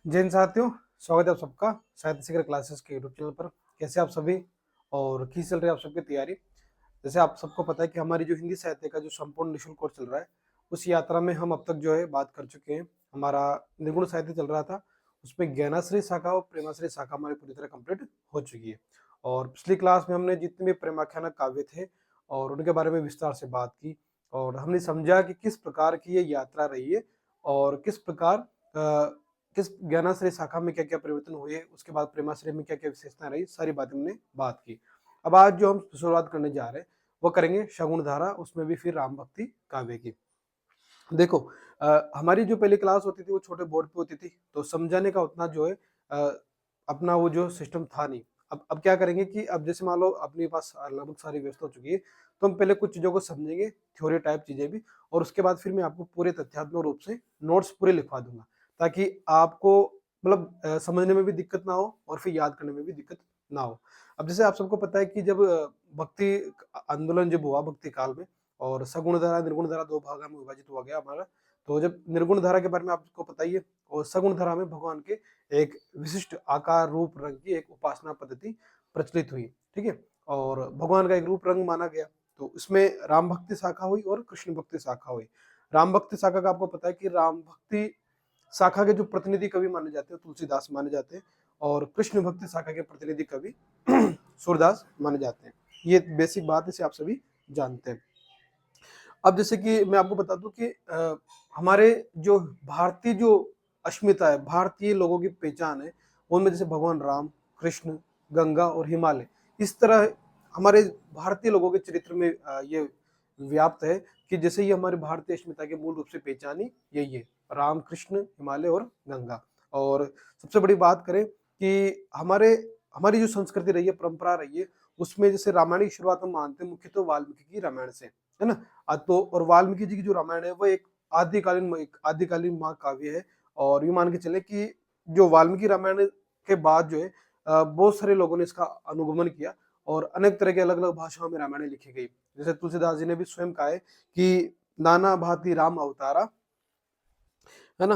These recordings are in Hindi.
जय हिंद साथियों, स्वागत है आप सबका साहित्य शिखर क्लासेस के यूट्यूब चैनल पर। कैसे आप सभी और की चल रही है आप सबकी तैयारी। जैसे आप सबको पता है कि हमारी जो हिंदी साहित्य का जो संपूर्ण निःशुल्क कोर्स चल रहा है, उस यात्रा में हम अब तक जो है बात कर चुके हैं। हमारा निर्गुण साहित्य चल रहा था, उसमें ज्ञानाश्रय शाखा और प्रेमाश्रय शाखा हमारी पूरी तरह कंप्लीट हो चुकी है। और पिछली क्लास में हमने जितने भी प्रेमाख्यान काव्य थे और उनके बारे में विस्तार से बात की, और हमने समझा कि किस प्रकार की ये यात्रा रही है और किस प्रकार किस ज्ञानाश्रय शाखा में क्या-क्या परिवर्तन हुए, उसके बाद प्रेमाश्रय में क्या-क्या विशेषताएँ रही, सारी बातें हमने बात की। अब आज जो हम शुरुआत करने जा रहे हैं, वो करेंगे शगुन धारा, उसमें भी फिर राम भक्ति काव्य की। देखो, हमारी जो पहली क्लास होती थी वो छोटे बोर्ड पे होती थी, तो समझाने का उतना जो है अपना वो जो सिस्टम था नहीं। अब क्या करेंगे कि अब जैसे मान लो अपने पास लगभग सारी व्यवस्था हो चुकी है, तो हम पहले कुछ चीज़ों को समझेंगे, थ्योरी टाइप चीज़ें भी, और उसके बाद फिर मैं आपको पूरे तथ्यात्मक रूप से नोट्स पूरे लिखवा दूँगा, ताकि आपको मतलब समझने में भी दिक्कत ना हो और फिर याद करने में भी दिक्कत ना हो। अब जैसे आप सबको पता है कि जब भक्ति आंदोलन जब हुआ भक्ति काल में, और सगुण धारा, निर्गुण धारा 2 भागों में विभाजित हुआ गया हमारा। तो जब निर्गुण धारा के बारे में आपको पता ही है, और सगुण धारा में भगवान के एक विशिष्ट आकार, रूप, रंग की एक उपासना पद्धति प्रचलित हुई, ठीक है? और भगवान का एक रूप रंग माना गया। तो इसमें राम भक्ति शाखा हुई और कृष्ण भक्ति शाखा हुई। राम भक्ति शाखा का आपको पता है कि राम भक्ति शाखा के जो प्रतिनिधि कवि माने जाते हैं, तुलसीदास माने जाते हैं, और कृष्ण भक्ति शाखा के प्रतिनिधि कवि सूरदास माने जाते हैं। ये बेसिक बात है, इसे आप सभी जानते हैं। अब जैसे कि मैं आपको बता दूं कि हमारे जो भारतीय जो अस्मिता है, भारतीय लोगों की पहचान है, उनमें जैसे भगवान राम, कृष्ण, गंगा और हिमालय, इस तरह हमारे भारतीय लोगों के चरित्र में ये व्याप्त है कि जैसे ये हमारे भारतीय अस्मिता के मूल रूप से पहचान ही यही है, राम, कृष्ण, हिमालय और गंगा। और सबसे बड़ी बात करें कि हमारे हमारी जो संस्कृति रही है, परंपरा रही है, उसमें जैसे रामायण की शुरुआत हम मानते हैं मुख्यतः वाल्मीकि की रामायण से, है ना? तो और वाल्मीकि जी की जो रामायण है वो एक आदिकालीन महाकाव्य है, और ये मान के चले कि जो वाल्मीकि रामायण के बाद जो है बहुत सारे लोगों ने इसका अनुगमन किया, और अनेक तरह के अलग-अलग भाषाओं में रामायण लिखी गई। जैसे तुलसीदास जी ने भी स्वयं कहा है कि नाना भांति राम अवतारा, है ना?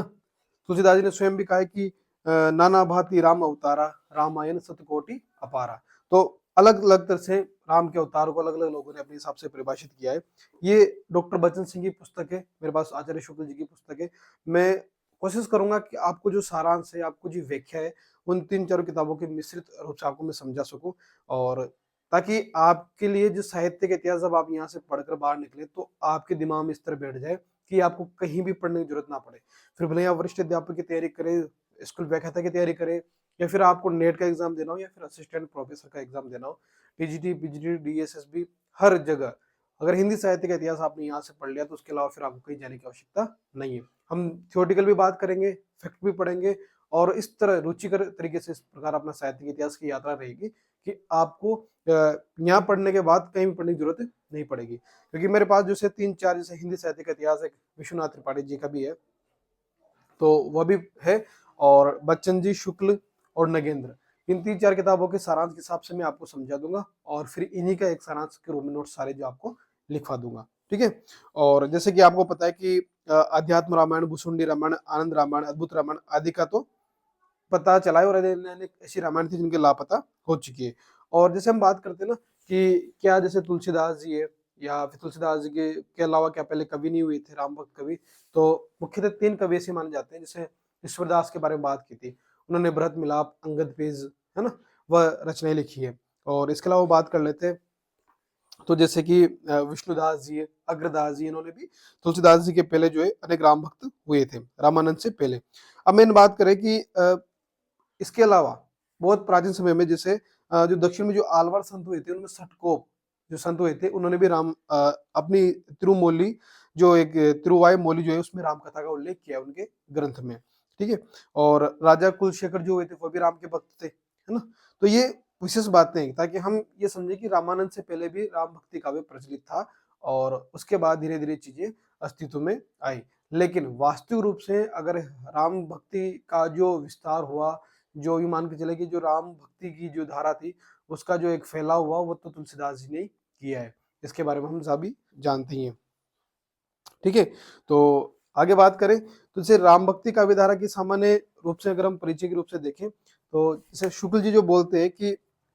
तुलसीदास जी ने स्वयं भी कहा है कि नाना भांति राम अवतारा, रामायण सतकोटि अपारा। तो अलग-अलग तरह से राम के अवतार को अलग-अलग लोगों ने अपने हिसाब से परिभाषित किया है। ये डॉक्टर बच्चन सिंह की पुस्तक है, मेरे पास आचार्य शुक्ल जी की पुस्तक है। मैं कोशिश करूँगा कि आपको जो सारांश है, आपको जो व्याख्या है, उन 3-4 किताबों के मिश्रित रूप से आपको मैं समझा सकूँ, और ताकि आपके लिए जो साहित्य का इतिहास जब आप यहाँ से पढ़कर बाहर निकले, तो आपके दिमाग में इस तरह बैठ जाए कि आपको कहीं भी पढ़ने की ज़रूरत ना पड़े। फिर भले ही आप वरिष्ठ अध्यापक की तैयारी करें, स्कूल व्याख्याता की तैयारी करें, या फिर आपको नेट का एग्ज़ाम देना हो, या फिर असिस्टेंट प्रोफेसर का एग्ज़ाम देना हो, टीजीटी, पीजीटी, डीएसएसबी, हर जगह अगर हिंदी साहित्य का इतिहास आपने यहाँ से पढ़ लिया, तो उसके अलावा फिर आपको कहीं जाने की आवश्यकता नहीं है। हम थ्योरेटिकल भी बात करेंगे, फैक्ट भी पढ़ेंगे, और इस तरह रुचिकर तरीके से इस प्रकार अपना साहित्य के इतिहास की यात्रा रहेगी कि आपको यहाँ पढ़ने के बाद कहीं भी पढ़ने की ज़रूरत नहीं पड़ेगी। क्योंकि मेरे पास जैसे 3-4 जैसे हिंदी साहित्य का इतिहास है, विश्वनाथ त्रिपाठी जी का भी है, तो वह भी है, और बच्चन जी, शुक्ल और नगेंद्र, इन 3-4 किताबों के सारांश के हिसाब से मैं आपको समझा दूँगा, और फिर इन्हीं का एक सारांश के रूप में नोट्स सारे जो आपको लिखवा दूँगा, ठीक है? और जैसे कि आपको पता है कि अध्यात्म रामायण, भुसुंडी रामायण, आनंद रामायण, अद्भुत रामायण आदि का तो पता चला है, और अनेक ऐसी रामायण थी जिनके लापता हो चुकी है। और जैसे हम बात करते हैं ना कि क्या जैसे तुलसीदास जी है, या फिर तुलसीदास जी के अलावा क्या पहले कवि नहीं हुए थे राम भक्त कवि? तो मुख्यतः 3 कवि ऐसे माने जाते हैं, जैसे ईश्वरदास के बारे में बात की थी। उन्होंने बृहत मिलाप, अंगद पेज, है ना? वह रचनाएँ लिखी है। और इसके अलावा बात कर लेते हैं, तो जैसे कि विष्णुदास जी है, अग्रदास जी, इन्होंने भी तुलसीदास जी के पहले जो है अनेक राम भक्त हुए थे, रामानंद से पहले। अब मेन बात करें कि इसके अलावा बहुत प्राचीन समय में जैसे जो दक्षिण में जो आलवार संत हुए थे, उनमें सटकोप जो संत हुए थे, उन्होंने भी अपनी तिरुमौली, जो एक तिरुवायुमौली जो है, उसमें राम कथा का उल्लेख किया है उनके ग्रंथ में, ठीक है? और राजा कुलशेखर जो हुए थे, वो भी राम के भक्त थे, है ना? तो ये विशेष बातें हैं, ताकि हम ये समझें कि रामानंद से पहले भी राम भक्ति काव्य प्रचलित था, और उसके बाद धीरे-धीरे चीज़ें अस्तित्व में आई। लेकिन वास्तविक रूप से अगर राम भक्ति का जो विस्तार हुआ, जो ये मान के चले कि जो राम भक्ति की जो धारा थी, उसका जो एक फैलाव हुआ, वो तो तुलसीदास जी ने ही किया है। इसके बारे में हम सभी जानते ही हैं। ठीक है? तो आगे बात करें तो जैसे राम भक्ति काव्य धारा की सामान्य रूप से अगर हम परिचय के रूप से देखें तो जैसे शुक्ल जी जो बोलते हैं कि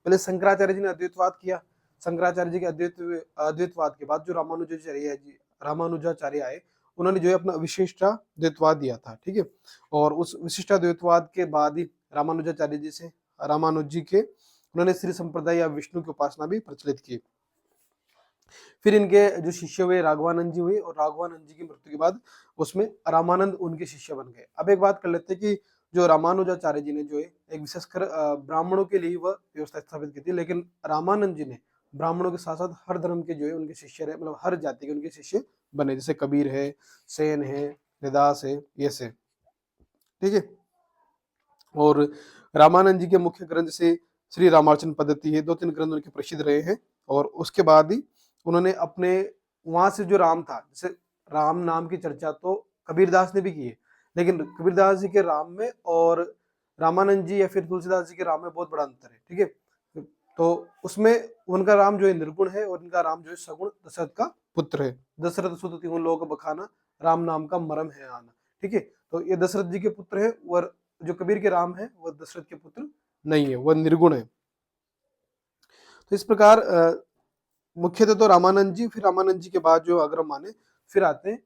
पहले शंकराचार्य जी ने अद्वैतवाद किया, शंकराचार्य जी के अद्वैतवाद के बाद जो रामानुजाचार्य आए, उन्होंने जो है अपना विशिष्टाद्वैतवाद दिया था, ठीक है। और उस विशिष्टाद्वैतवाद के बाद ही रामानुजाचार्य जी से रामानुज जी के उन्होंने श्री संप्रदाय या विष्णु की उपासना भी प्रचलित की। फिर इनके जो शिष्य हुए राघवानंद जी हुए, और राघवानंद जी की मृत्यु के बाद उसमें रामानंद उनके शिष्य बन गए। अब एक बात कर लेते हैं कि जो रामानुजाचार्य जी ने जो है एक विशेषकर ब्राह्मणों के लिए वह व्यवस्था स्थापित की थी, लेकिन रामानंद जी ने ब्राह्मणों के साथ साथ हर धर्म के जो है उनके शिष्य रहे, मतलब हर जाति के उनके शिष्य बने, जैसे कबीर है, सेन है, रविदास है, ये से, ठीक है। और रामानंद जी के मुख्य ग्रंथ से श्री रामार्चन पद्धति है, 2-3 ग्रंथ उनके प्रसिद्ध रहे हैं। और उसके बाद ही उन्होंने अपने वहां से जो राम था, जैसे राम नाम की चर्चा तो कबीरदास ने भी की है, लेकिन कबीरदास जी के राम में और रामानंद जी या फिर तुलसीदास जी के राम में बहुत बड़ा अंतर है, ठीक है। तो उसमें उनका राम जो है निर्गुण है और इनका राम जो है सगुण दशरथ का पुत्र है। दशरथ सुत तिहुँ लोक बखाना, राम नाम का मरम है आना, ठीक है। तो ये दशरथ जी के पुत्र है, और जो कबीर के राम है वह दशरथ के पुत्र नहीं है, वह निर्गुण है। तो इस प्रकार मुख्यतः तो रामानंद जी, फिर रामानंद जी के बाद जो अगर हम माने फिर आते हैं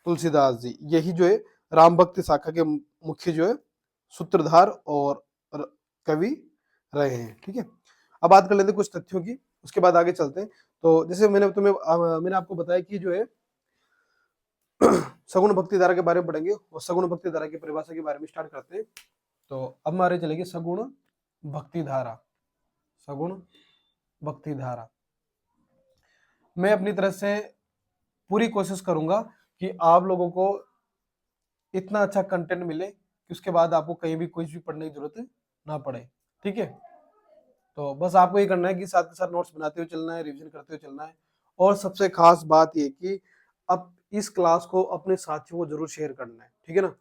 तुलसीदास जी, यही जो है राम भक्ति शाखा के मुख्य जो है सूत्रधार और कवि रहे हैं, ठीक है। अब बात कर लेते हैं कुछ तथ्यों की, उसके बाद आगे चलते हैं। तो जैसे मैंने आपको बताया कि जो है सगुण भक्ति धारा के बारे में पढ़ेंगे, और सगुण भक्ति धारा की परिभाषा के बारे में स्टार्ट करते हैं। तो अब हमारे चलेगी सगुण भक्ति धारा। सगुण भक्ति धारा, मैं अपनी तरफ से पूरी कोशिश करूंगा कि आप लोगों को इतना अच्छा कंटेंट मिले कि उसके बाद आपको कहीं भी कुछ भी पढ़ने की जरूरत ना पड़े, ठीक है। तो बस आपको ये करना है कि साथ के साथ नोट्स बनाते हुए चलना है, रिवीजन करते हुए चलना है। और सबसे खास बात ये कि अब इस क्लास को अपने साथियों को जरूर शेयर करना है, ठीक है ना।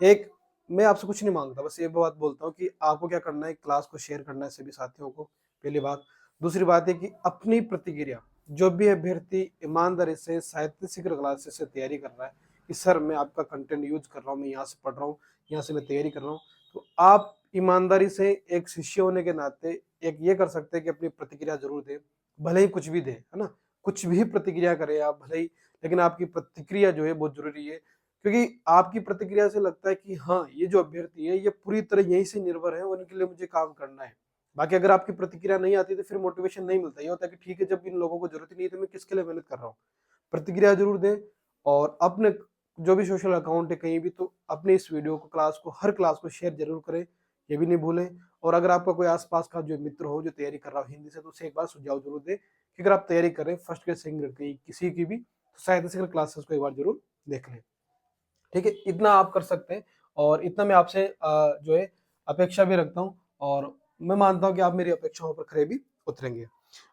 एक मैं आपसे कुछ नहीं मांगता, बस ये बात बोलता हूँ कि आपको क्या करना है, क्लास को शेयर करना है सभी साथियों को, पहली बात। दूसरी बात है कि अपनी प्रतिक्रिया, जो भी अभ्यर्थी ईमानदारी से साहित्य शिखर क्लासेस से तैयारी कर रहा है कि सर मैं आपका कंटेंट यूज कर रहा हूँ, मैं यहाँ से पढ़ रहा हूँ, यहाँ से मैं तैयारी कर रहा हूँ, तो आप ईमानदारी से एक शिष्य होने के नाते एक ये कर सकते हैं कि अपनी प्रतिक्रिया जरूर दें, भले ही कुछ भी दे, है ना। कुछ भी प्रतिक्रिया करें आप भले ही, लेकिन आपकी प्रतिक्रिया जो है बहुत जरूरी है, क्योंकि आपकी प्रतिक्रिया से लगता है कि हाँ ये जो अभ्यर्थी है ये पूरी तरह यहीं से निर्भर है और इनके लिए मुझे काम करना है। बाकी अगर आपकी प्रतिक्रिया नहीं आती तो फिर मोटिवेशन नहीं मिलता, ये होता है कि ठीक है जब इन लोगों को जरूरत ही नहीं है तो मैं किसके लिए मेहनत कर रहा हूँ। प्रतिक्रिया जरूर दें, और अपने जो भी सोशल अकाउंट है कहीं भी, तो अपने इस वीडियो को क्लास को हर क्लास को शेयर जरूर करें, ये भी नहीं भूलें। और अगर आपका कोई आसपास का जो मित्र हो जो तैयारी कर रहा हो हिंदी से, तो उसे एक बार सुझाव जरूर दें कि अगर आप तैयारी करें फर्स्ट के सेकंड की किसी की भी, तो साहित्य शिखर क्लासेस को एक बार जरूर देख लें, ठीक है। इतना आप कर सकते हैं, और इतना मैं आपसे जो है अपेक्षा भी रखता हूँ, और मैं मानता हूँ कि आप मेरी अपेक्षाओं पर खरे भी उतरेंगे।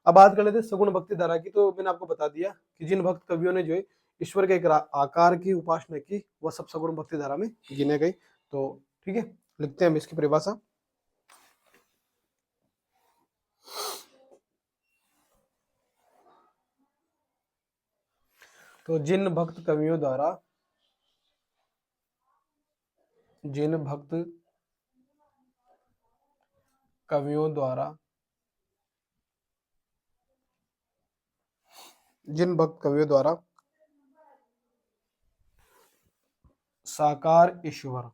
अब बात कर लेते हैं सगुण भक्ति धारा की। तो मैंने आपको बता दिया कि जिन भक्त कवियों ने जो है ईश्वर के एक आकार की उपासना की, वह सब सगुण भक्ति धारा में गिने गए। तो ठीक है, लिखते हैं हम इसकी परिभाषा। तो जिन भक्त कवियों द्वारा जिन भक्त कवियों द्वारा जिन भक्त कवियों द्वारा साकार ईश्वर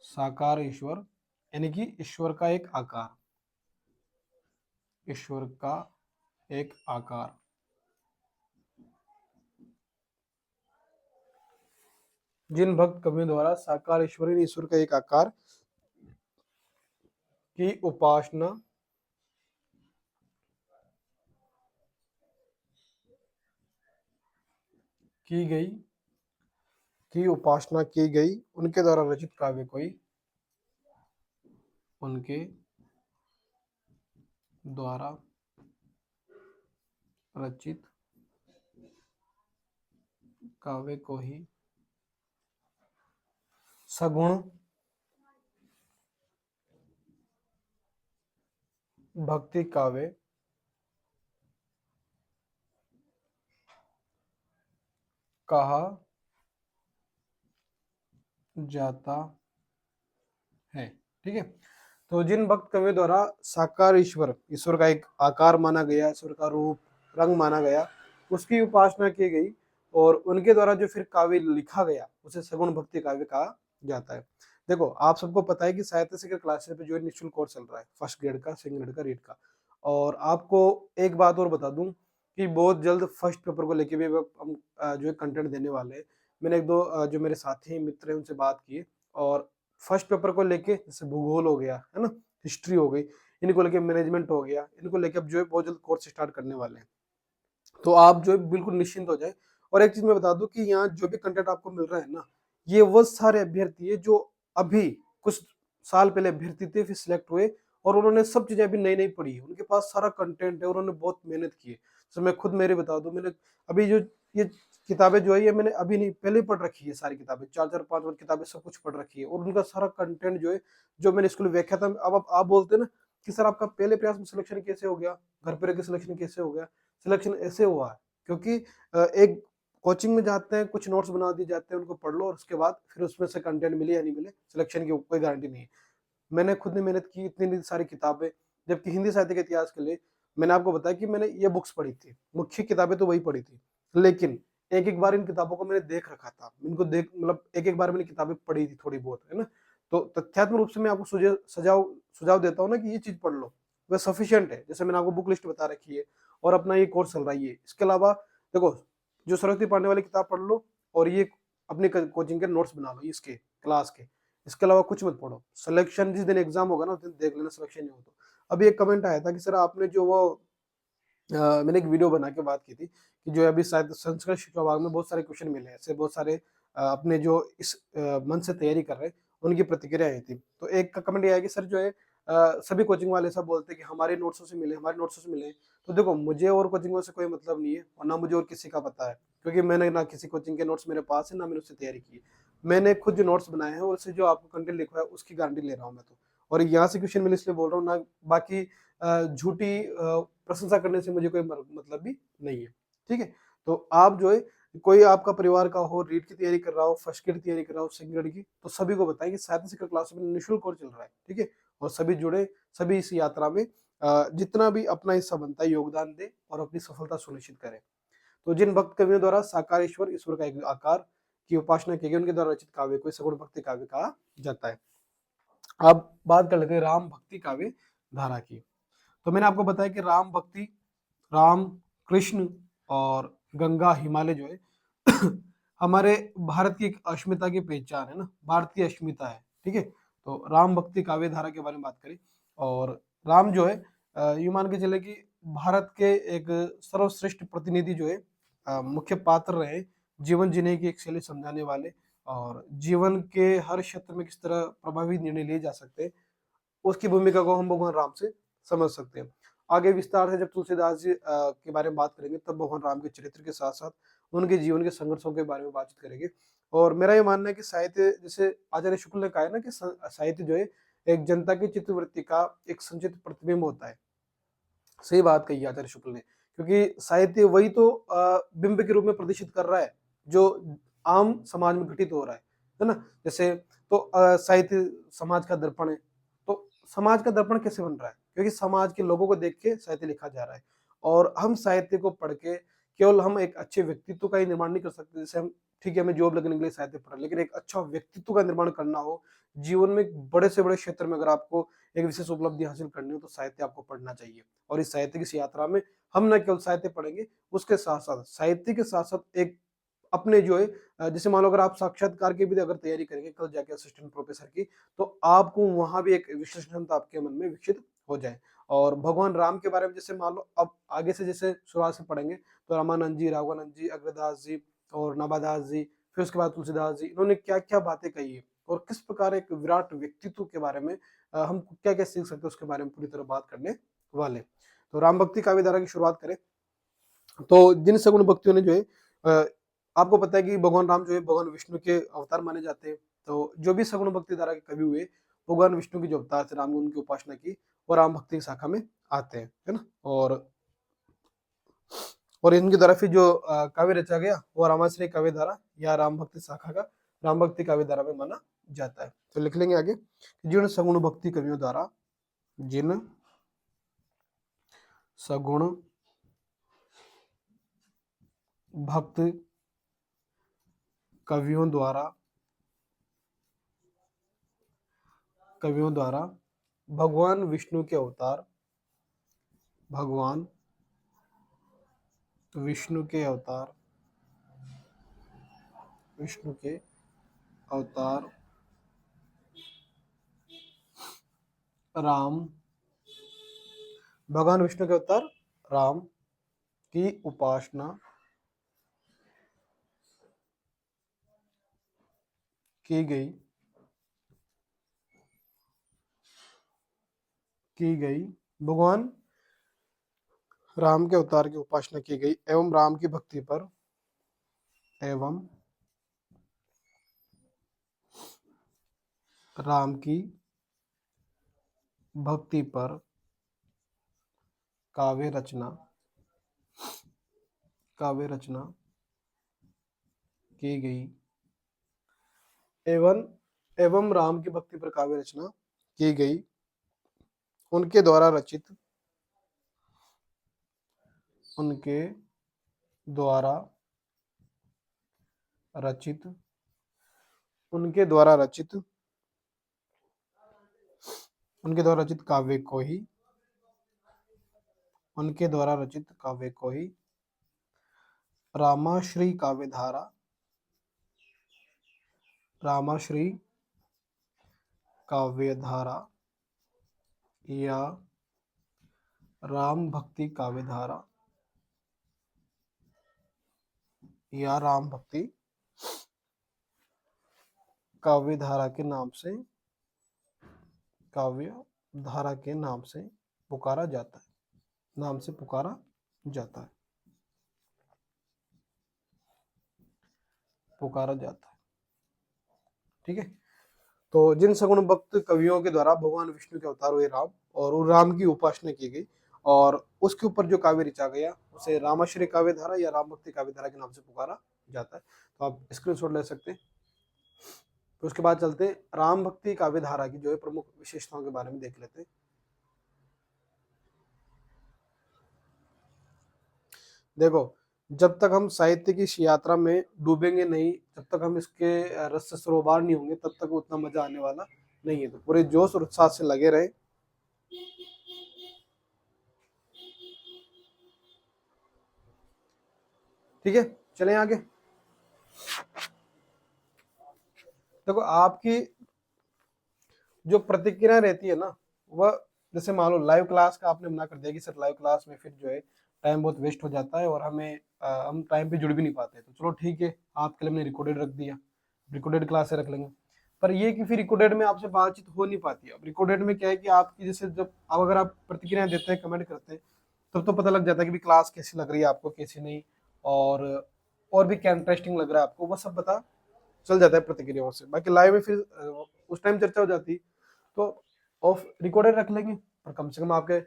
साकार ईश्वर यानी कि ईश्वर का एक आकार, ईश्वर का एक आकार, जिन भक्त कवियों द्वारा साकार ईश्वर यानी ईश्वर का एक आकार की उपासना की गई उनके द्वारा रचित काव्य कोई उनके द्वारा रचित काव्य को ही सगुण भक्ति काव्य कहा जाता है। ठीक है, तो जिन भक्त कवियों द्वारा साकार ईश्वर, ईश्वर का एक आकार माना गया, ईश्वर का रूप रंग माना गया, उसकी उपासना की गई और उनके द्वारा जो फिर काव्य लिखा गया उसे सगुण भक्ति काव्य कहा जाता है। देखो आप सबको पता है कि साहित्य से क्लासेस पे जो है निःशुल्क कोर्स चल रहा है, फर्स्ट ग्रेड का, सेकंड ग्रेड का, रीड का। और आपको एक बात और बता दूं कि बहुत जल्द फर्स्ट पेपर को लेके भी हम जो है कंटेंट देने वाले हैं। मैंने एक दो जो मेरे साथी मित्र हैं उनसे बात की और फर्स्ट पेपर को लेके, जैसे भूगोल हो गया है ना, हिस्ट्री हो गई, इनको लेके मैनेजमेंट हो गया, इनको लेके अब जो है बहुत जल्द कोर्स स्टार्ट करने वाले हैं। तो आप जो है बिल्कुल निश्चिंत हो जाए। और एक चीज मैं बता दूं कि यहाँ जो भी कंटेंट आपको मिल रहा है ना, ये वो सारे अभ्यर्थी है जो अभी कुछ साल पहले अभ्यर्थी थे, फिर सिलेक्ट हुए और उन्होंने सब चीजें अभी नई नई पढ़ी है, उनके पास सारा कंटेंट है, उन्होंने बहुत मेहनत की है। तो मैं खुद मेरे बता दूं, मैंने अभी जो ये किताबें जो है ये मैंने अभी नहीं पहले पढ़ रखी है, सारी किताबें, चार चार पांच पांच किताबें सब कुछ पढ़ रखी है और उनका सारा कंटेंट जो है, जो मैंने स्कूल में व्याख्या था। अब आप बोलते हैं ना कि सर आपका पहले प्रयास में सिलेक्शन कैसे हो गया, घर पे रह के सिलेक्शन कैसे हो गया? सिलेक्शन ऐसे हुआ है क्योंकि एक कोचिंग में जाते हैं, कुछ नोट्स बना दिए जाते हैं, उनको पढ़ लो और उसके बाद फिर उसमें से कंटेंट मिले या नहीं मिले, सिलेक्शन की कोई गारंटी नहीं है। मैंने खुद ने मेहनत की, इतनी सारी किताबें, जबकि हिंदी साहित्य के इतिहास के लिए मैंने आपको बताया कि मैंने ये बुक्स पढ़ी थी, मुख्य किताबें तो वही पढ़ी थी, लेकिन एक एक बार इन किताबों को मैंने देख रखा था, इनको देख मतलब एक एक बार मैंने किताबें पढ़ी थी थोड़ी बहुत, है ना। तो तथ्यात्मक रूप से मैं आपको सुझाव सुझाव देता हूँ ना कि ये चीज पढ़ लो, वह सफिशियंट है। जैसे मैंने आपको बुक लिस्ट बता रखी है और अपना ये कोर्स चल रहा है, ये इसके अलावा देखो, जो सरस्वती पांडे वाली किताब पढ़ लो और ये अपनी कोचिंग के नोट्स बना लो इसके क्लास के, इसके अलावा कुछ मत पढ़ो। सिलेक्शन जिस दिन एग्जाम होगा ना उस दिन देख लेना, सिलेक्शन नहीं हो तो। अभी एक कमेंट आया था कि सर आपने जो वो मैंने एक वीडियो बना के बात की थी कि जो है अभी शायद संस्कृत शिक्षा विभाग में बहुत सारे क्वेश्चन मिले हैं, ऐसे बहुत सारे अपने जो इस मन से तैयारी कर रहे हैं उनकी प्रतिक्रिया आई थी। तो एक का कमेंट ये आया कि सर जो है सभी कोचिंग वाले सब बोलते हैं कि हमारे नोट्सों से मिले, हमारे नोट्सों से मिले। तो देखो मुझे और कोचिंगों से कोई मतलब नहीं है और ना मुझे और किसी का पता है, क्योंकि मैंने ना किसी कोचिंग के नोट्स मेरे पास है, ना मैंने उससे तैयारी की है। मैंने खुद जो नोट्स बनाए हैं और उससे जो आपको कंटेंट लिखा है उसकी गारंटी ले रहा हूँ मैं तो। और यहाँ से क्वेश्चन मिले इसलिए बोल रहा हूँ ना, बाकी झूठी प्रशंसा करने से मुझे कोई मतलब भी नहीं है। ठीक है, तो आप जो है, कोई आपका परिवार का हो, रीट की तैयारी कर रहा हो, फर्स्ट ग्रेड की तैयारी कर रहा हो, सेकंड ग्रेड की, तो सभी को बताएं कि साहित्य सीखर क्लास में निःशुल्क कोर्स चल रहा है। ठीक है, और सभी जुड़े, सभी इस यात्रा में जितना भी अपना हिस्सा बनता है योगदान दे और अपनी सफलता सुनिश्चित करें। तो जिन भक्त कवियों द्वारा साकार ईश्वर का एक आकार की उपासना की गई, उनके द्वारा रचित काव्य को सगुण भक्ति काव्य कहा जाता है। अब बात कर लेते हैं राम भक्ति काव्य धारा की। तो मैंने आपको बताया कि राम भक्ति, राम, कृष्ण और गंगा, हिमालय जो है हमारे भारत की एक अस्मिता की पहचान है ना, भारतीय अस्मिता है। ठीक है, तो राम भक्ति काव्य धारा के बारे में बात करें, और राम जो है यूं मान के चले कि भारत के एक सर्वश्रेष्ठ प्रतिनिधि जो है, मुख्य पात्र रहे, जीवन जीने की एक शैली समझाने वाले, और जीवन के हर क्षेत्र में किस तरह प्रभावी निर्णय लिए जा सकते हैं उसकी भूमिका को हम भगवान राम से समझ सकते हैं। आगे विस्तार से जब तुलसीदास जी के बारे में बात करेंगे तब भगवान राम के चरित्र के साथ साथ उनके जीवन के संघर्षों के बारे में बातचीत करेंगे। और मेरा ये मानना है कि साहित्य, जैसे आचार्य शुक्ल ने कहा है ना कि साहित्य जो है एक जनता की चित्तवृत्ति का एक संचित प्रतिबिंब होता है। सही बात कही है आचार्य शुक्ल ने, क्योंकि साहित्य वही तो बिंब के रूप में प्रदर्शित कर रहा है जो आम समाज में घटित हो रहा है ना। जैसे तो साहित्य समाज का दर्पण है, तो समाज का दर्पण कैसे बन रहा है? क्योंकि समाज के लोगों को देख के साहित्य लिखा जा रहा है। और हम साहित्य को पढ़ के केवल हम एक अच्छे व्यक्तित्व का ही निर्माण नहीं कर सकते। जैसे हम, ठीक है, हमें जॉब लगने के लिए साहित्य पढ़ा, लेकिन एक अच्छा व्यक्तित्व का निर्माण करना हो जीवन में, बड़े से बड़े क्षेत्र में अगर आपको एक विशेष उपलब्धि हासिल करनी हो तो साहित्य आपको पढ़ना चाहिए। और इस साहित्य की इस यात्रा में हम न केवल साहित्य पढ़ेंगे, उसके साथ साथ साहित्य के साथ साथ एक अपने जो है जैसे मान लो अगर आप साक्षात्कार की भी अगर तैयारी करेंगे कल जाके असिस्टेंट प्रोफेसर की, तो आपको वहां भी एक विश्लेषण आपके मन में विकसित हो जाए। और भगवान राम के बारे में जैसे मान लो अब आगे से जैसे शुरुआत से पढ़ेंगे तो रामानंद जी, राघवानंद जी, अग्रदास जी और नवादास जी, फिर उसके बाद तुलसीदास जी, इन्होंने क्या क्या बातें कही है और किस प्रकार एक विराट व्यक्तित्व के बारे में हम क्या क्या सीख सकते हैं उसके बारे में पूरी तरह बात करने वाले। तो राम भक्ति काव्य धारा की शुरुआत करें तो जिन सगुण भक्तियों ने जो है अ, आपको पता है कि भगवान राम जो है भगवान विष्णु के अवतार माने जाते हैं। तो जो भी सगुण भक्ति धारा के कवि हुए, भगवान विष्णु की जो अवतार थे, राम ने उनकी उपासना की और राम भक्ति की शाखा में आते हैं, है ना। और इनके द्वारा फिर जो काव्य रचा गया वो रामाश्रय काव्य धारा या राम भक्ति शाखा का राम भक्ति काव्य धारा में माना जाता है। तो लिख लेंगे आगे, जिन सगुण भक्ति कवियों द्वारा, जिन सगुण भक्त कवियों द्वारा भगवान विष्णु के अवतार, भगवान विष्णु के अवतार, विष्णु के अवतार राम, भगवान विष्णु के अवतार राम की उपासना की गई, भगवान राम के अवतार की उपासना की गई एवं राम की भक्ति पर, एवं राम की भक्ति पर काव्य रचना की गई, एवं राम की भक्ति पर काव्य रचना की गई, उनके द्वारा रचित काव्य को ही रामाश्री काव्य धारा या राम भक्ति काव्य धारा या राम भक्ति काव्य धारा के नाम से पुकारा जाता है। ठीक है। तो जिन सगुण भक्त कवियों के द्वारा भगवान विष्णु के अवतार हुए राम और उन राम की उपासना की गई और उसके ऊपर जो काव्य रचा गया उसे रामाश्रय काव्य धारा या राम भक्ति काव्य धारा के नाम से पुकारा जाता है। तो आप स्क्रीनशॉट ले सकते हैं। तो उसके बाद चलते राम भक्ति काव्य धारा की जो है प्रमुख विशेषताओं के बारे में देख लेते हैं। देखो, जब तक हम साहित्य की इस यात्रा में डूबेंगे नहीं, जब तक हम इसके रस से सरोबार नहीं होंगे, तब तक उतना मजा आने वाला नहीं है। तो पूरे जोश और उत्साह से लगे रहे। ठीक है, चलें आगे। देखो, आपकी जो प्रतिक्रिया रहती है ना, वह जैसे मान लो लाइव क्लास का आपने मना कर दिया कि सर लाइव क्लास में फिर जो है टाइम बहुत वेस्ट हो जाता है और हम टाइम पे जुड़ भी नहीं पाते। तो चलो ठीक है, आपके लिए हमने रिकॉर्डेड रख दिया, रिकॉर्डेड क्लास से रख लेंगे। पर ये कि फिर रिकॉर्डेड में आपसे बातचीत हो नहीं पाती। अब रिकॉर्डेड में क्या है कि आपकी जैसे जब अब अगर आप प्रतिक्रिया देते हैं, कमेंट करते हैं, तब तो पता लग जाता है कि क्लास कैसी लग रही है आपको, कैसी नहीं, और भी क्या इंटरेस्टिंग लग रहा है आपको, वो सब पता चल जाता है प्रतिक्रियाओं से। बाकी लाइव में फिर उस टाइम चर्चा हो जाती, तो ऑफ रिकॉर्डेड रख लेंगे। पर कम से कम आपके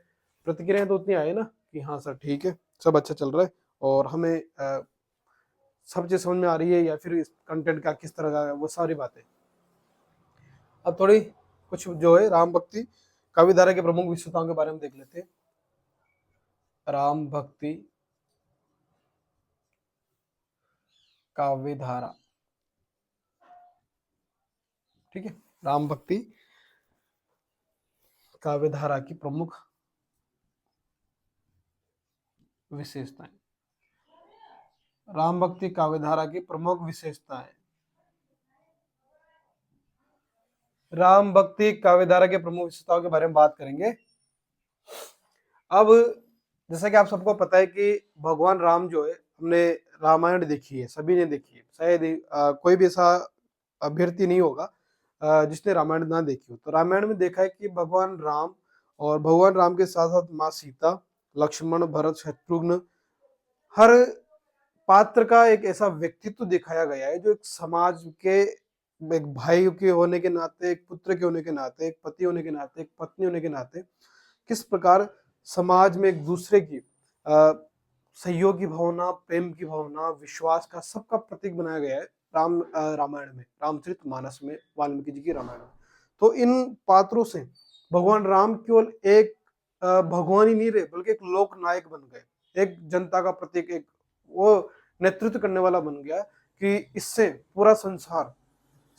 प्रतिक्रिया तो उतनी आए ना कि हाँ सर ठीक है, सब अच्छा चल रहा है और हमें सब चीज समझ में आ रही है, या फिर कंटेंट का किस तरह का है, वो सारी बातें। अब थोड़ी कुछ जो है राम भक्ति काव्य धारा के प्रमुख विशेषताओं के बारे में देख लेते हैं। राम भक्ति काव्य धारा, ठीक है, राम भक्ति काव्य धारा की प्रमुख विशेषताएं। राम भक्ति काव्य धारा की प्रमुख विशेषताएं, राम भक्ति काव्य धारा के प्रमुख विशेषताओं के बारे में बात करेंगे। अब जैसा कि आप सबको पता है कि भगवान राम जो है, हमने रामायण देखी है, सभी ने देखी है, शायद कोई भी ऐसा अभ्यर्थी नहीं होगा जिसने रामायण ना देखी हो। तो रामायण में देखा है कि भगवान राम के साथ साथ माँ सीता, लक्ष्मण, भरत, शत्रुघ्न, हर पात्र का एक ऐसा व्यक्तित्व दिखाया गया है जो एक समाज के, एक भाई के होने के नाते, एक पुत्र के होने के नाते, एक पति होने के नाते, एक पत्नी होने के नाते किस प्रकार समाज में एक दूसरे की सहयोग की भावना, प्रेम की भावना, विश्वास का सबका प्रतीक बनाया गया है रामायण में, रामचरितमानस में, वाल्मीकि जी की रामायण में। तो इन पात्रों से भगवान राम केवल एक भगवान ही नहीं रहे, बल्कि एक लोक नायक बन गए, एक जनता का प्रतीक, एक वो नेतृत्व करने वाला बन गया कि इससे पूरा संसार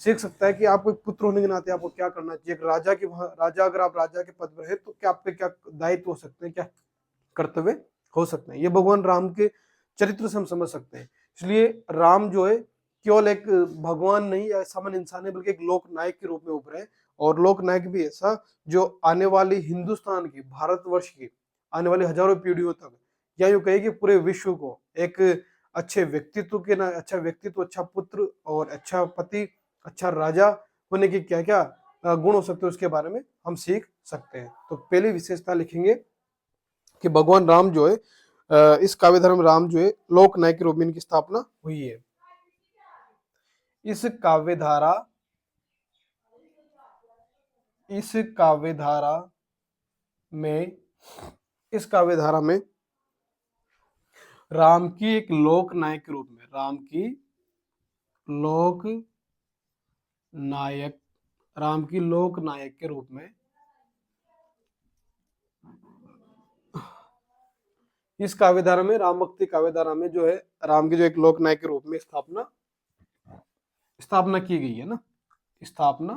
सीख सकता है कि आपको एक पुत्र होने के नाते आपको क्या करना चाहिए। एक राजा अगर आप राजा के पद पर है तो क्या आप पे क्या दायित्व हो सकते हैं, क्या कर्तव्य हो सकते हैं, ये भगवान राम के चरित्र से हम समझ सकते हैं। इसलिए राम जो है केवल एक भगवान नहीं या सामान्य इंसान है, बल्कि एक लोक नायक के रूप में उभरे। और लोक नायक भी ऐसा जो आने वाली हिंदुस्तान की, भारतवर्ष की आने वाली हजारों पीढ़ियों तक, या यूं कहे कि पूरे विश्व को एक अच्छे व्यक्तित्व के ना, अच्छा व्यक्तित्व, अच्छा पुत्र और अच्छा पति, अच्छा राजा होने की क्या क्या गुण हो सकते हैं उसके बारे में हम सीख सकते हैं। तो पहली विशेषता लिखेंगे कि भगवान राम जो है इस काव्य धर्म राम जो है लोक नायक के रूप में इनकी स्थापना हुई है। इस काव्य धारा इस काव्य धारा में इस काव्य धारा में राम की एक लोक नायक के रूप में, राम की लोक नायक राम की लोक नायक के रूप में, इस काव्यधारा में, राम भक्ति काव्यधारा में जो है राम की जो एक लोक नायक के रूप में स्थापना स्थापना की गई है ना, स्थापना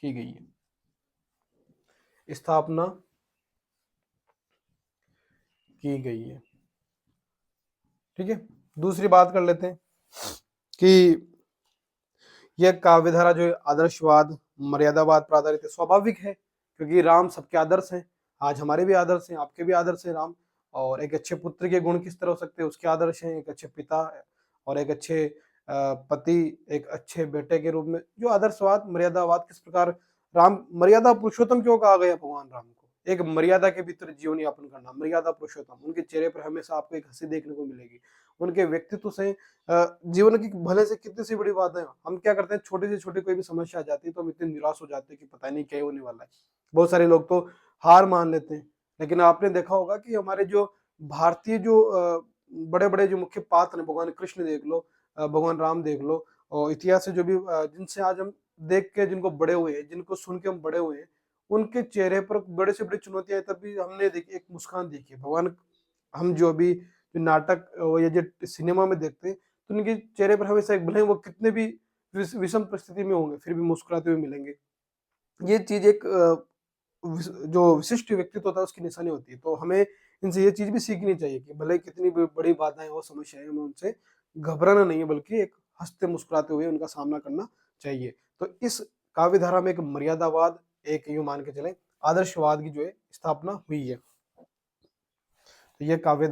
की गई है, स्थापना की गई है। ठीक है, दूसरी बात कर लेते हैं कि यह काव्यधारा जो है आदर्शवाद, मर्यादावाद पर आधारित है। स्वाभाविक है, क्योंकि राम सबके आदर्श हैं। आज हमारे भी आदर्श हैं, आपके भी आदर्श हैं राम। और एक अच्छे पुत्र के गुण किस तरह हो सकते हैं, उसके आदर्श हैं। एक अच्छे पिता और एक अच्छे पति, एक अच्छे बेटे के रूप में जो आदर्शवाद, मर्यादावाद किस प्रकार, राम मर्यादा पुरुषोत्तम क्यों कहा गया भगवान राम को, एक मर्यादा के भीतर जीवन यापन करना, मर्यादा पुरुषोत्तम। उनके चेहरे पर हमेशा आपको एक हंसी देखने को मिलेगी, उनके व्यक्तित्व से जीवन की भले से कितनी सी बड़ी बात है, हम क्या करते हैं, छोटी से छोटी कोई भी समस्या आ जाती है तो हम इतने निराश हो जाते हैं कि पता नहीं क्या होने वाला है। बहुत सारे लोग तो हार मान लेते हैं। लेकिन आपने देखा होगा कि हमारे जो भारतीय जो बड़े बड़े जो मुख्य पात्र हैं, भगवान कृष्ण देख लो, भगवान राम देख लो, और इतिहास से जो भी जिनसे आज हम देख के जिनको बड़े हुए हैं, जिनको सुन के हम बड़े हुए हैं, उनके चेहरे पर बड़े से बड़ी चुनौतियां तब भी हमने देखी, एक मुस्कान देखी है। भगवान, हम जो अभी जो नाटक या जो सिनेमा में देखते हैं, तो उनके चेहरे पर हमेशा एक, भले वो कितने भी विषम परिस्थिति में होंगे फिर भी मुस्कुराते हुए मिलेंगे। ये चीज एक जो विशिष्ट व्यक्तित्व होता है उसकी निशानी होती है। तो हमें इनसे ये चीज भी सीखनी चाहिए कि भले कितनी भी बड़ी बाधाएं हो, समस्याएं, हमें उनसे घबराना नहीं है, बल्कि एक हंसते मुस्कुराते हुए उनका सामना करना चाहिए। तो इस काव्य धारा में एक मर्यादावाद, एक यूं मान के चले आदर्शवाद की जो है स्थापना हुई है। तो यह काव्य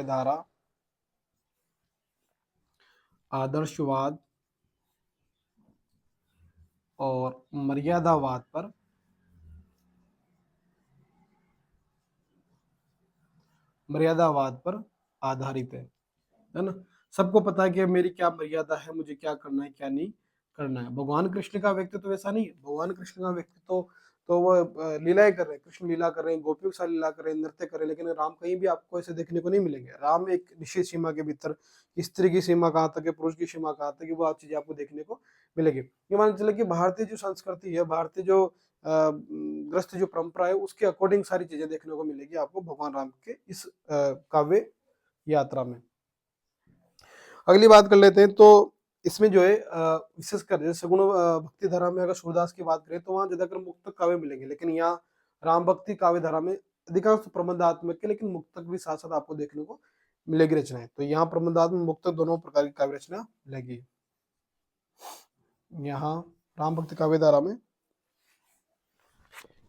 धारा आदर्शवाद और मर्यादावाद पर आधारित है ना। सबको पता है कि मेरी क्या मर्यादा है, मुझे क्या करना है, क्या नहीं करना है। भगवान कृष्ण का व्यक्तित्व तो वैसा नहीं है। भगवान कृष्ण का व्यक्तित्व तो वो लीलाएं कर रहे हैं, कृष्ण लीला कर रहे हैं, गोपियों के साथ लीला कर रहे हैं, नृत्य कर रहे हैं, लेकिन राम कहीं भी आपको ऐसे देखने को नहीं मिलेंगे। राम एक निश्चित सीमा के भीतर, स्त्री की सीमा कहाँ तक है, पुरुष की सीमा कहाँ तक है, वो आप चीजें आपको देखने को मिलेगी। ये मान के चले कि भारतीय जो संस्कृति है, भारतीय जो ग्रस्त जो परंपरा है, उसके अकॉर्डिंग सारी चीजें देखने को मिलेगी आपको भगवान राम के इस काव्य यात्रा में। अगली बात कर लेते हैं। तो इसमें जो है विशेषकर जैसे सगुण भक्ति धारा में अगर सूरदास की बात करें तो वहां ज्यादातर मुक्तक काव्य मिलेंगे, लेकिन यहाँ राम भक्ति काव्य धारा में अधिकांश प्रबंधात्मक के, लेकिन मुक्तक भी साथ साथ आपको देखने को मिलेगी रचनाएं। तो यहाँ प्रबंधात्मक, मुक्तक दोनों प्रकार की काव्य रचना मिलेगी। यहाँ राम भक्ति काव्य धारा में,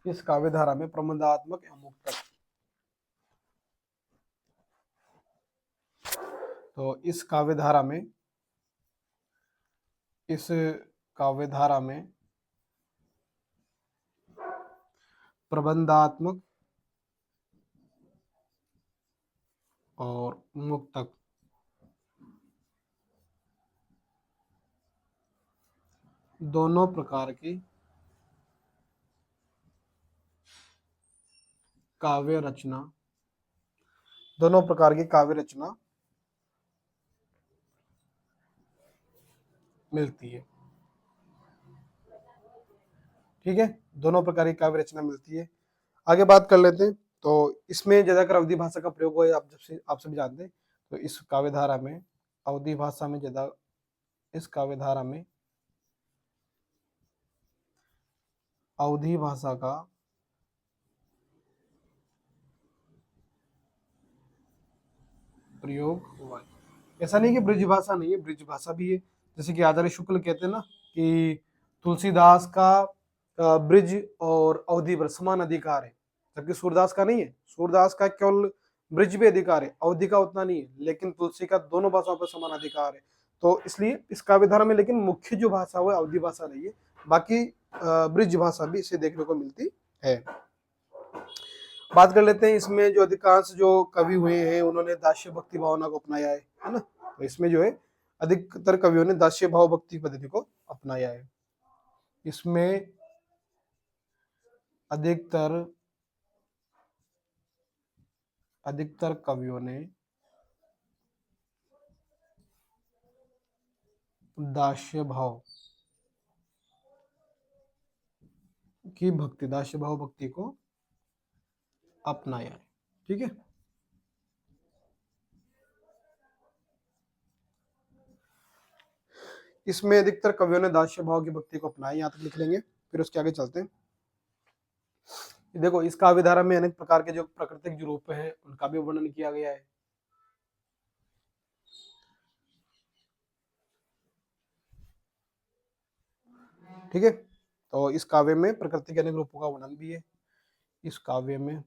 इस काव्य धारा में प्रबंधात्मक या मुक्तक, तो इस काव्य धारा में प्रबंधात्मक और मुक्तक दोनों प्रकार की काव्य रचना, दोनों प्रकार की काव्य रचना मिलती है। ठीक है, दोनों प्रकार की काव्य रचना मिलती है। आगे बात कर लेते हैं। तो इसमें ज्यादातर अवधि भाषा का प्रयोग हुआ है, आप सभी जानते हैं। तो इस काव्य धारा में अवधि भाषा में ज्यादा, इस काव्य धारा में अवधि भाषा का प्रयोग हुआ है। ऐसा नहीं कि ब्रिज भाषा नहीं है, ब्रिज भाषा भी है। जैसे कि आचार्य शुक्ल कहते हैं ना कि तुलसीदास का ब्रिज और अवधि पर समान अधिकार है, जबकि सूरदास का नहीं है। सूरदास का केवल ब्रिज पे अधिकार है, अवधि का उतना नहीं है, लेकिन तुलसी का दोनों भाषाओं पर समान अधिकार है। तो इसलिए इस काव्य धारा में लेकिन मुख्य जो भाषा है अवधि भाषा रही है, बाकी ब्रिज भाषा भी इसे देखने को मिलती है। बात कर लेते हैं, इसमें जो अधिकांश जो कवि हुए हैं उन्होंने दास्य भक्ति भावना को अपनाया है ना। तो इसमें जो है अधिकतर कवियों ने दास्य भाव भक्ति पद्धति को अपनाया है। इसमें अधिकतर अधिकतर कवियों ने दास्य भाव की भक्ति, दास्य भाव भक्ति को अपनाया है। ठीक है, इसमें अधिकतर कवियों ने दास्य भाव की भक्ति को अपनाया, यहाँ तक लिख लेंगे, फिर उसके आगे चलते हैं। देखो, इस काव्य धारा में अनेक प्रकार के जो प्राकृतिक जो रूप है उनका भी वर्णन किया गया है। ठीक है, तो इस काव्य में प्रकृति के अनेक रूपों का वर्णन भी है इस काव्य में।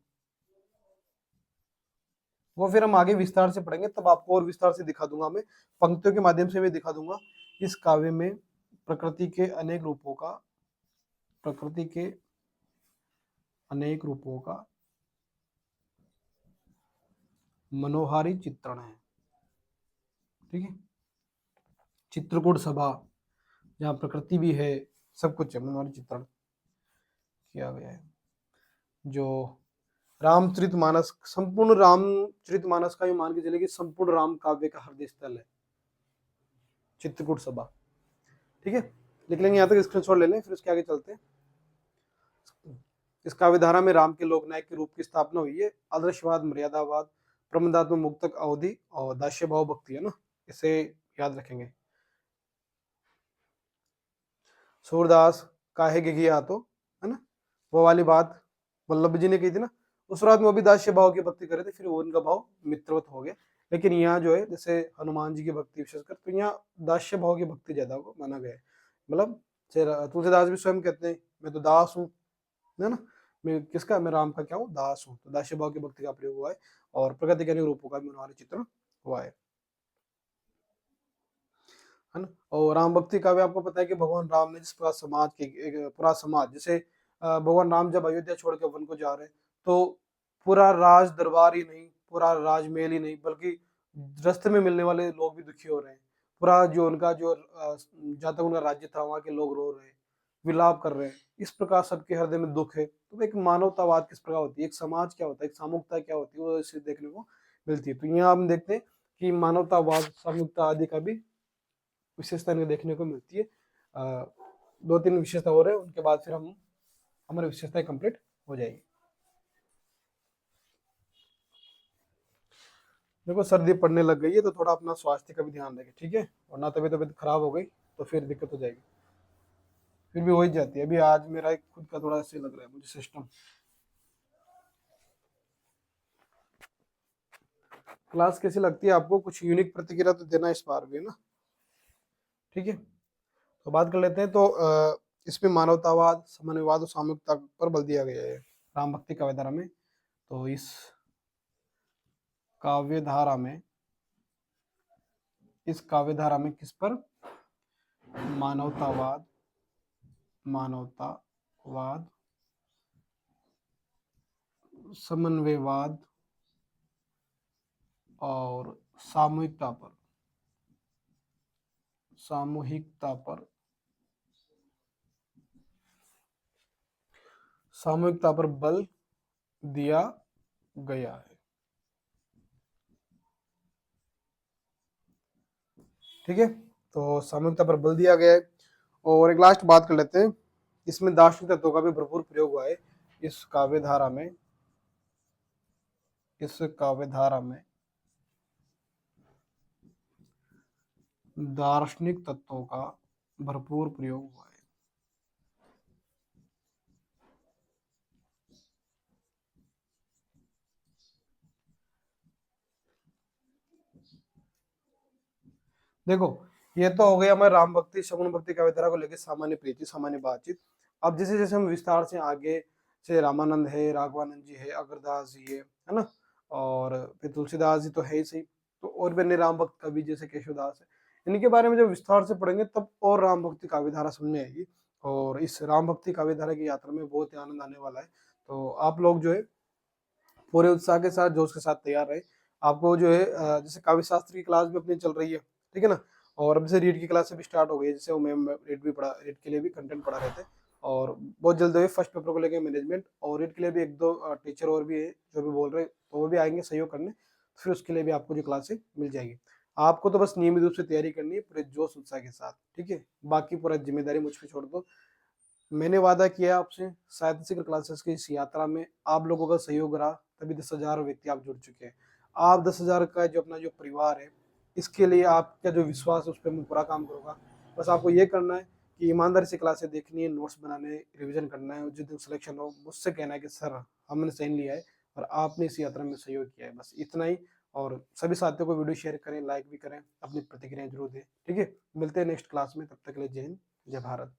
वो फिर हम आगे विस्तार से पढ़ेंगे, तब आपको और विस्तार से दिखा दूंगा, मैं पंक्तियों के माध्यम से भी दिखा दूंगा। इस काव्य में प्रकृति के अनेक रूपों का, प्रकृति के अनेक रूपों का मनोहारी चित्रण है। ठीक है, चित्रकूट सभा जहाँ प्रकृति भी है, सब कुछ है, मनोहारी चित्रण किया गया है। जो रामचरितमानस, संपूर्ण रामचरितमानस का ये मान के चले कि संपूर्ण राम काव्य का हृदय स्थल है चित्रकूट सभा। ठीक है, लिख लेंगे यहाँ तक, स्क्रीनशॉट ले लें, फिर उसके आगे चलते हैं। इस काव्य धारा में राम के लोकनायक के रूप की स्थापना हुई है। आदर्शवाद, मर्यादावाद, प्रबंधात्मक, मुक्तक, अवधि और दास्य भाव भक्ति है ना, इसे याद रखेंगे। सूरदास काहे गिगिया तो, है ना, वो वाली बात वल्लभ जी ने की थी ना। उस रात में वो भी दास्य भाव की भक्ति करे थे, फिर वो उनका भाव मित्रवत हो गया। लेकिन यहाँ जो है जैसे हनुमान जी की भक्ति विशेषकर, तो यहाँ दास्य भाव की भक्ति ज्यादा को माना गया है। मतलब तुलसीदास भी स्वयं कहते हैं मैं तो दास हूँ, है ना, मैं किसका, मैं राम का क्या हूँ, दास हूँ। तो दास्य भाव की भक्ति का प्रयोग हुआ है और प्रकृति के अनेक रूपों का भी मनोहारी चित्रण हुआ है ना। और राम भक्ति का भी आपको पता है कि भगवान राम ने जिस प्रकार समाज के एक पूरा समाज, जैसे भगवान राम जब अयोध्या छोड़ के वन को जा रहे हैं, तो पूरा राज दरबार ही नहीं, पूरा राजमहल ही नहीं, बल्कि रास्ते में मिलने वाले लोग भी दुखी हो रहे हैं। पूरा जो उनका जो जहाँ तक उनका राज्य था वहाँ के लोग रो रहे हैं, विलाप कर रहे हैं। इस प्रकार सबके हृदय में दुख है। तो एक मानवतावाद किस प्रकार होती है, एक समाज क्या होता है, एक सामूहिकता क्या होती है, वो इसे देखने को मिलती है। तो यहाँ हम देखते हैं कि मानवतावाद, सामूहिकता आदि का भी विशेषता देखने को मिलती है। दो तीन विशेषता और है, उनके बाद फिर हम हमारी विशेषताएं कंप्लीट हो जाएगी। देखो, सर्दी पड़ने लग गई है तो थोड़ा अपना स्वास्थ्य का भी ध्यान रखें, ठीक है, वरना तबीयत खराब हो गई तो फिर दिक्कत हो जाएगी। फिर भी हो ही जाती है। अभी आज मेरा एक खुद का थोड़ा ऐसे लग रहा है मुझे सिस्टम। क्लास कैसी लगती है आपको, कुछ यूनिक प्रतिक्रिया तो देना इस बार भी ना। ठीक है, तो बात कर लेते हैं। तो इसमें मानवतावाद, समन्वयवाद और सामूहिकता पर बल दिया गया है राम भक्ति काव्य धारा में। तो इस काव्य धारा में, इस काव्य धारा में किस पर, मानवतावाद, मानवतावाद, समन्वयवाद और सामूहिकता पर, सामूहिकता पर, सामूहिकता पर बल दिया गया है। ठीक है, तो सामूहिकता पर बल दिया गया है। और एक लास्ट बात कर लेते हैं, इसमें दार्शनिक तत्वों का भी भरपूर प्रयोग हुआ है इस काव्य धारा में। इस काव्य धारा में दार्शनिक तत्वों का भरपूर प्रयोग हुआ है। देखो, ये तो हो गया हमारे राम भक्ति शगुन भक्ति काव्य धारा को लेकर सामान्य प्रीति, सामान्य बातचीत। अब जैसे जैसे हम विस्तार से आगे, से रामानंद है, राघवानंद जी है, अग्रदास जी है ना, और फिर तुलसीदास जी तो है ही सही, तो और भी अन्य राम भक्त कवि जैसे केशवदास है, इनके बारे में जब विस्तार से पढ़ेंगे तब और राम भक्ति काव्य धारा समझ में आएगी। और इस राम भक्ति काव्य धारा की यात्रा में बहुत ही आनंद आने वाला है। तो आप लोग जो है पूरे उत्साह के साथ, जोश के साथ तैयार रहे। आपको जो है जैसे काव्य शास्त्र की क्लास भी अपनी चल रही है, ठीक है ना, और अब से रीड की क्लास भी स्टार्ट हो गई है, जैसे वो मैम रीड भी पढ़ा, रीड के लिए भी कंटेंट पढ़ा रहे थे। और बहुत जल्द है फर्स्ट पेपर को लेकर मैनेजमेंट, और रीड के लिए भी एक दो टीचर और भी है जो भी बोल रहे हैं, तो वो भी आएंगे सहयोग करने, फिर उसके लिए भी आपको जो क्लास है मिल जाएगी। आपको तो बस नियमित रूप से तैयारी करनी है पूरे जोश उत्साह के साथ, ठीक है, बाकी पूरा जिम्मेदारी मुझ पर छोड़ दो। मैंने वादा किया आपसे, साहित्य शिखर क्लासेस की इस यात्रा में आप लोगों का सहयोग रहा, तभी 10,000 व्यक्ति आप जुड़ चुके हैं। आप 10,000 का जो अपना जो परिवार है, इसके लिए आपका जो विश्वास है उस पर मैं पूरा काम करूंगा। बस आपको ये करना है कि ईमानदारी से क्लासें देखनी है, नोट्स बनाने, रिवीजन करना है, और जिस दिन सिलेक्शन हो मुझसे कहना है कि सर हमने साइन लिया है और आपने इस यात्रा में सहयोग किया है, बस इतना ही। और सभी साथियों को वीडियो शेयर करें, लाइक भी करें, अपनी प्रतिक्रियाएं जरूर दें, ठीक है। मिलते हैं नेक्स्ट क्लास में, तब तक के लिए जय हिंद, जय भारत।